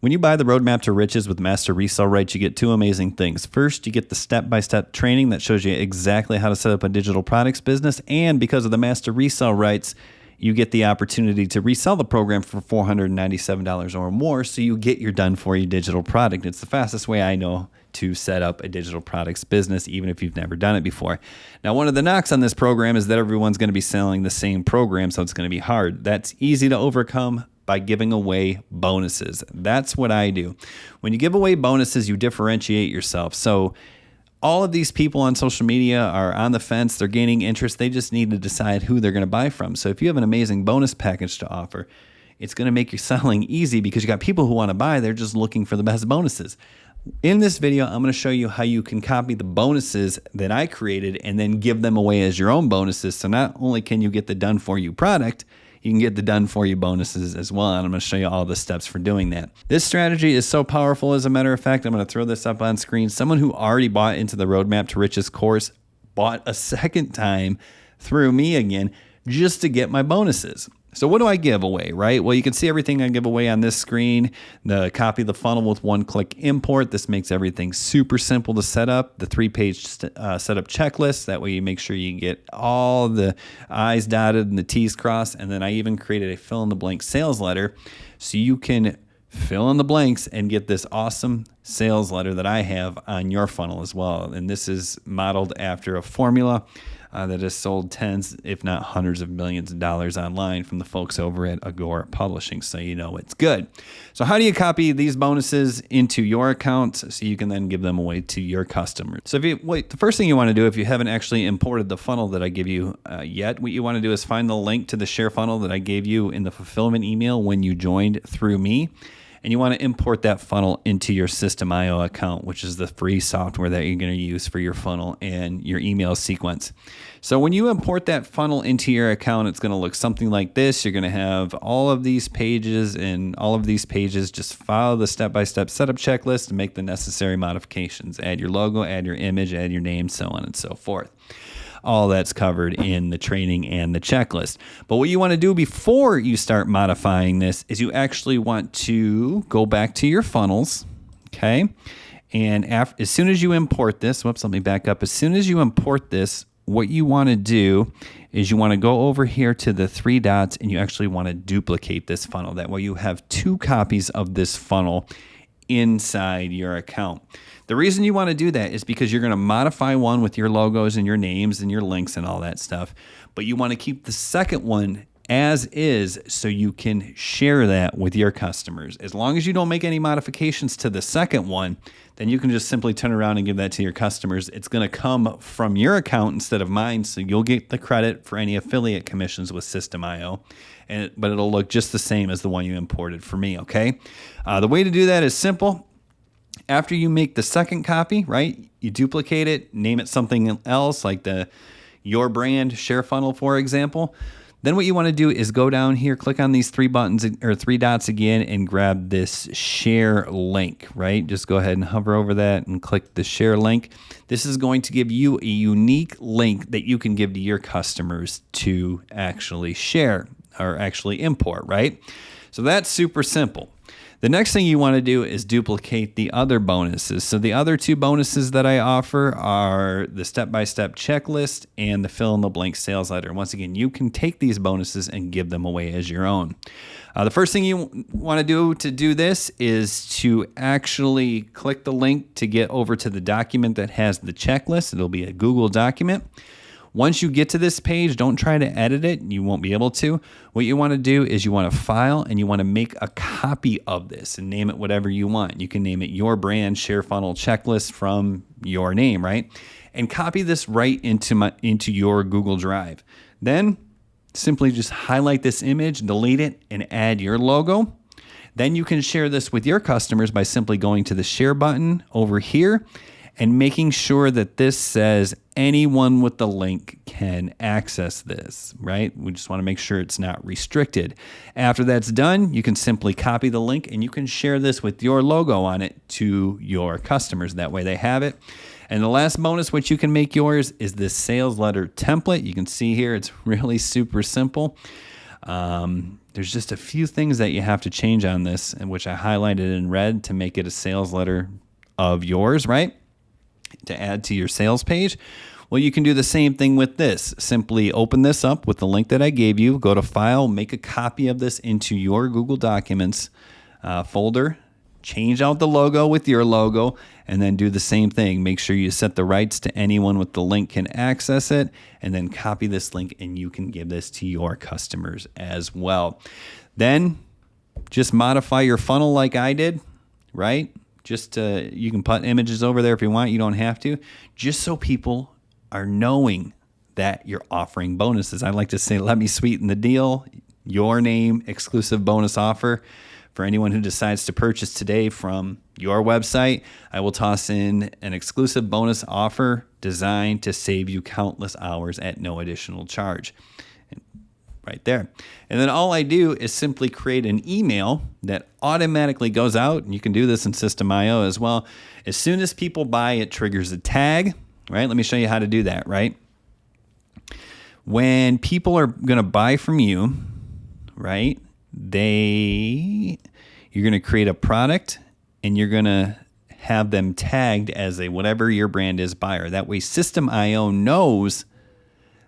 When you buy the Roadmap to Riches with Master Resale Rights, you get two amazing things. First, you get the step-by-step training that shows you exactly how to set up a digital products business. And because of the Master Resale Rights, you get the opportunity to resell the program for $497 or more, so you get your done-for-you digital product. It's the fastest way I know to set up a digital products business, even if you've never done it before. Now, one of the knocks on this program is that everyone's going to be selling the same program, so it's going to be hard. That's easy to overcome by giving away bonuses. That's what I do. When you give away bonuses, you differentiate yourself. So all of these people on social media are on the fence. They're gaining interest. They just need to decide who they're going to buy from. So if you have an amazing bonus package to offer, it's going to make your selling easy because you got people who want to buy. They're just looking for the best bonuses. In this video, I'm going to show you how you can copy the bonuses that I created and then give them away as your own bonuses. So not only can you get the done-for-you product, you can get the done-for-you bonuses as well, and I'm going to show you all the steps for doing that. This strategy is so powerful, as a matter of fact. I'm going to throw this up on screen. Someone who already bought into the Roadmap to Riches course bought a second time through me again just to get my bonuses. So what do I give away, right? Well, you can see everything I give away on this screen. The copy the funnel with one-click import. This makes everything super simple to set up. The 3-page setup checklist. That way you make sure you get all the I's dotted and the T's crossed. And then I even created a fill-in-the-blank sales letter so you can fill in the blanks and get this awesome sales letter that I have on your funnel as well. And this is modeled after a formula that has sold tens, if not hundreds of millions of dollars online from the folks over at Agora Publishing, so you know it's good. So how do you copy these bonuses into your account so you can then give them away to your customers? So the first thing you want to do, if you haven't actually imported the funnel that I give you yet, what you want to do is find the link to the share funnel that I gave you in the fulfillment email when you joined through me. And you want to import that funnel into your System.io account, which is the free software that you're going to use for your funnel and your email sequence. So when you import that funnel into your account, it's going to look something like this. You're going to have all of these pages, and all of these pages just follow the step-by-step setup checklist and make the necessary modifications. Add your logo, add your image, add your name, so on and so forth. All that's covered in the training and the checklist. But what you want to do before you start modifying this is you actually want to go back to your funnels, okay? And as soon as you import this, whoops, let me back up. As soon as you import this, what you want to do is you want to go over here to the 3 dots and you actually want to duplicate this funnel. That way you have 2 copies of this funnel inside your account. The reason you want to do that is because you're going to modify one with your logos and your names and your links and all that stuff, but you want to keep the second one as is so you can share that with your customers. As long as you don't make any modifications to the second one, then you can just simply turn around and give that to your customers. It's going to come from your account instead of mine, so you'll get the credit for any affiliate commissions with System.io, but it'll look just the same as the one you imported for me, okay? The way to do that is simple. After you make the second copy, right, you duplicate it, name it something else like your brand share funnel, for example. Then what you want to do is go down here, click on these 3 buttons or 3 dots again, and grab this share link, right? Just go ahead and hover over that and click the share link. This is going to give you a unique link that you can give to your customers to actually share or actually import, right? So that's super simple. The next thing you want to do is duplicate the other bonuses. So the other 2 bonuses that I offer are the step-by-step checklist and the fill-in-the-blank sales letter. Once again, you can take these bonuses and give them away as your own. The first thing you want to do this is to actually click the link to get over to the document that has the checklist. It'll be a Google document. Once you get to this page, don't try to edit it. You won't be able to. What you want to do is you want to file and you want to make a copy of this and name it whatever you want. You can name it your brand share funnel checklist from your name, right? And copy this right into your Google Drive. Then simply just highlight this image, delete it, and add your logo. Then you can share this with your customers by simply going to the share button over here and making sure that this says anyone with the link can access this, right? We just want to make sure it's not restricted. After that's done, you can simply copy the link and you can share this with your logo on it to your customers. That way they have it. And the last bonus, which you can make yours, is this sales letter template. You can see here, it's really super simple. there's just a few things that you have to change on this, and which I highlighted in red to make it a sales letter of yours, right? To add to your sales page. Well, you can do the same thing with this. Simply open this up with the link that I gave you. Go to File, make a copy of this into your Google Documents folder. Change out the logo with your logo, and then do the same thing. Make sure you set the rights to anyone with the link can access it, and then copy this link, and you can give this to your customers as well. Then just modify your funnel like I did, right? Just you can put images over there if you want. You don't have to. Just so people are knowing that you're offering bonuses. I like to say, let me sweeten the deal. Your name, exclusive bonus offer. For anyone who decides to purchase today from your website, I will toss in an exclusive bonus offer designed to save you countless hours at no additional charge. Right there. And then all I do is simply create an email that automatically goes out. And you can do this in System.io as well. As soon as people buy, it triggers a tag, right? Let me show you how to do that, right? When people are going to buy from you, right? You're going to create a product, and you're going to have them tagged as a whatever your brand is buyer. That way System.io knows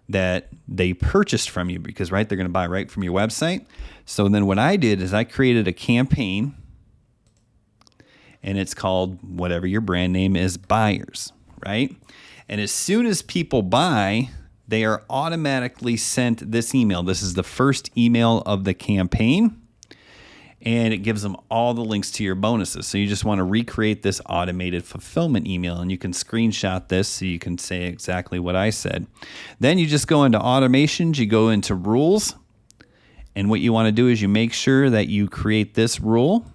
that they purchased from you because, right, they're going to buy right from your website. So then what I did is I created a campaign, and it's called whatever your brand name is buyers, right? And as soon as people buy, they are automatically sent this email. This is the first email of the campaign, and it gives them all the links to your bonuses. So you just want to recreate this automated fulfillment email, and you can screenshot this so you can say exactly what I said. Then you just go into automations, you go into rules, and what you want to do is you make sure that you create this rule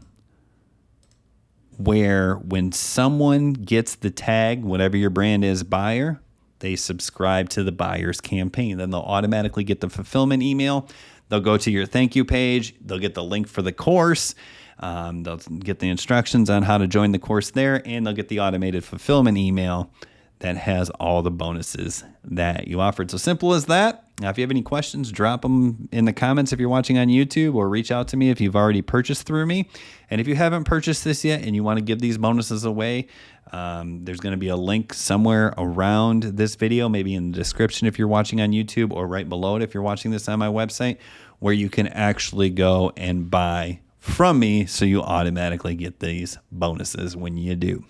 where when someone gets the tag, whatever your brand is, buyer, they subscribe to the buyer's campaign. Then they'll automatically get the fulfillment email. They'll go to your thank you page. They'll get the link for the course. They'll get the instructions on how to join the course there, and they'll get the automated fulfillment email that has all the bonuses that you offered. So simple as that. Now, if you have any questions, drop them in the comments if you're watching on YouTube, or reach out to me if you've already purchased through me. And if you haven't purchased this yet and you want to give these bonuses away, there's going to be a link somewhere around this video, maybe in the description if you're watching on YouTube, or right below it if you're watching this on my website, where you can actually go and buy from me so you automatically get these bonuses when you do.